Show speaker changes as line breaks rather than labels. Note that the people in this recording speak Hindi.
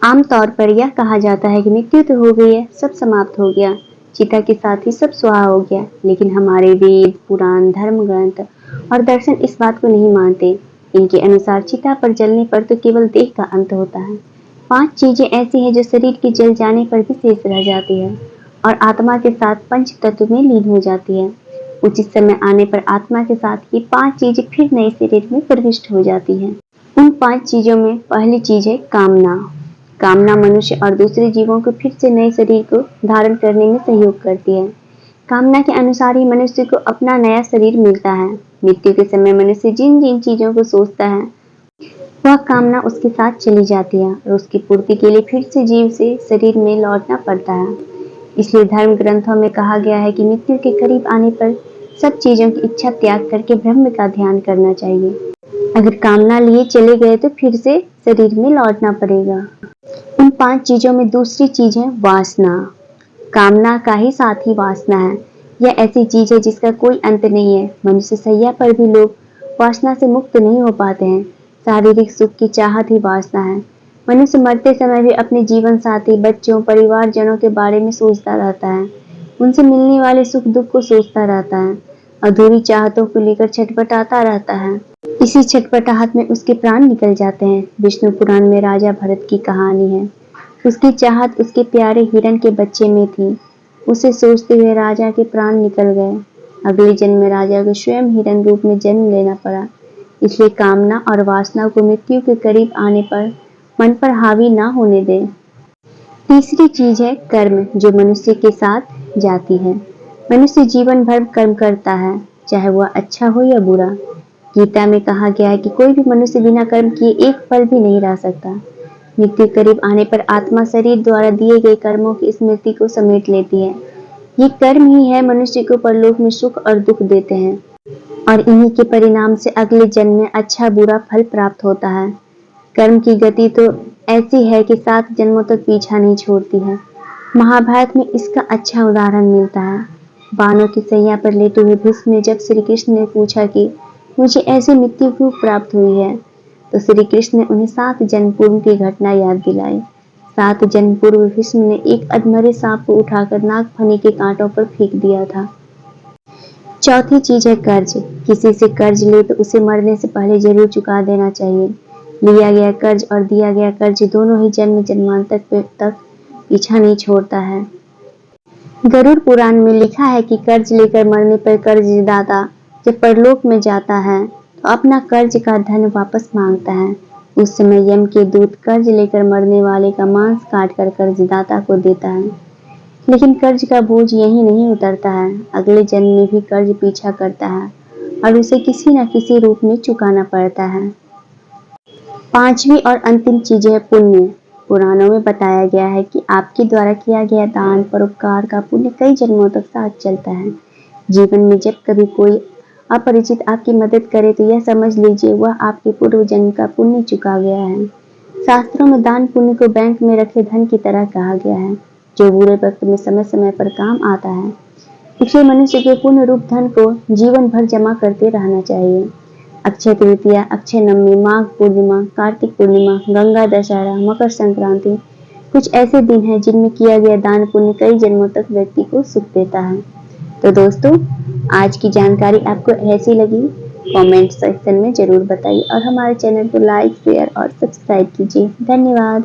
आमतौर पर यह कहा जाता है कि मृत्यु तो हो गई है, सब समाप्त हो गया, चिता के साथ ही सब स्वाहा हो गया। लेकिन हमारे वेद, पुराण, धर्म ग्रंथ और दर्शन इस बात को नहीं मानते। इनके अनुसार चिता पर जलने पर तो केवल देह का अंत होता है। 5 चीजें ऐसी हैं जो शरीर के जल जाने पर भी शेष रह जाती है और आत्मा के साथ पंच तत्व में लीन हो जाती है। उचित समय आने पर आत्मा के साथ ये 5 चीजें फिर नए शरीर में प्रविष्ट हो जाती हैं। उन 5 चीजों में पहली चीज है कामना। कामना मनुष्य और दूसरे जीवों को फिर से नए शरीर को धारण करने में सहयोग करती है। कामना के अनुसार ही मनुष्य को अपना नया शरीर मिलता है। मृत्यु के समय मनुष्य जिन जिन चीजों को सोचता है वह कामना उसके साथ चली जाती है और उसकी पूर्ति के लिए फिर से जीव से शरीर में लौटना पड़ता है। इसलिए धर्म ग्रंथों में कहा गया है कि मृत्यु के करीब आने पर सब चीजों की इच्छा त्याग करके ब्रह्म का ध्यान करना चाहिए। अगर कामना लिए चले गए तो फिर से शरीर में लौटना पड़ेगा। उन 5 चीजों में दूसरी चीज है वासना। कामना का ही साथ ही वासना है। यह ऐसी चीज है जिसका कोई अंत नहीं है। मनुष्य सैया पर भी लोग वासना से मुक्त नहीं हो पाते हैं। शारीरिक सुख की चाहत ही वासना है। मनुष्य मरते समय भी अपने जीवन साथी, बच्चों, परिवारजनों के बारे में सोचता रहता है। उनसे मिलने वाले सुख दुख को सोचता रहता है। अधूरी चाहतों को लेकर छटपटाता रहता है। इसी छटपटाहट में उसके प्राण निकल जाते हैं। विष्णु पुराण में राजा भरत की कहानी है। उसकी चाहत उसके प्यारे हिरण के बच्चे में थी। उसे सोचते हुए राजा के प्राण निकल गए। अगले जन्म में राजा को स्वयं हिरण रूप में जन्म लेना पड़ा। इसलिए कामना और वासना को मृत्यु के करीब आने पर मन पर हावी ना होने दें। तीसरी चीज है कर्म, जो मनुष्य के साथ जाती है। मनुष्य जीवन भर कर्म करता है, चाहे वह अच्छा हो या बुरा। गीता में कहा गया है कि कोई भी मनुष्य बिना कर्म किए एक पल भी नहीं रह सकता। मृत्यु करीब आने पर आत्मा शरीर द्वारा दिए गए कर्मों की स्मृति को समेट लेती है। ये कर्म ही है मनुष्य को परलोक में सुख और दुख देते हैं और इन्हीं के परिणाम से अगले जन्म में अच्छा बुरा फल प्राप्त होता है। कर्म की गति तो ऐसी है कि 7 जन्मों तक पीछा नहीं छोड़ती है। महाभारत में इसका अच्छा उदाहरण मिलता है। बाणों की सैया पर लेटे हुए भीष्म ने जब श्री कृष्ण ने पूछा कि मुझे ऐसी मृत्यु क्यों प्राप्त हुई है, तो श्री कृष्ण ने उन्हें 7 जन्म पूर्व की घटना याद दिलाई। 7 जन्म पूर्व भीष्म ने एक अधमरे सांप को उठाकर नागफनी के कांटों पर फेंक दिया था। चौथी चीज है कर्ज। किसी से कर्ज ले तो उसे मरने से पहले जरूर चुका देना चाहिए। लिया गया कर्ज और दिया गया कर्ज दोनों ही जन्म जन्मांतर तक पीछा नहीं छोड़ता है। गरुड़ पुराण में लिखा है कि कर्ज लेकर मरने पर कर्जदाता जब परलोक में जाता है तो अपना कर्ज का धन वापस मांगता है। उस समय यम के दूत कर्ज लेकर मरने वाले का मांस काटकर कर्जदाता को देता है। लेकिन कर्ज का बोझ यहीं नहीं उतरता है, अगले जन्म में भी कर्ज पीछा करता है और उसे किसी न किसी रूप में चुकाना पड़ता है। 5वीं और अंतिम चीज है पुण्य। पुराणों में बताया गया है कि आपके द्वारा किया गया दान परोपकार का पुण्य कई जन्मों तक साथ चलता है। जीवन में जब कभी कोई अपरिचित आपकी मदद करे तो यह समझ लीजिए वह आपके पूर्व जन्म का पुण्य चुका गया है। शास्त्रों में दान पुण्य को बैंक में रखे धन की तरह कहा गया है, जो बुरे वक्त में समय समय पर काम आता है। इसलिए मनुष्य के पुण्य रूप धन को जीवन भर जमा करते रहना चाहिए। अक्षय तृतीया, अक्षय नवमी, माघ पूर्णिमा, कार्तिक पूर्णिमा, गंगा दशहरा, मकर संक्रांति कुछ ऐसे दिन हैं जिनमें किया गया दान पुण्य कई जन्मों तक व्यक्ति को सुख देता है। तो दोस्तों, आज की जानकारी आपको ऐसी लगी कमेंट सेक्शन में जरूर बताइए और हमारे चैनल को लाइक, शेयर और सब्सक्राइब कीजिए। धन्यवाद।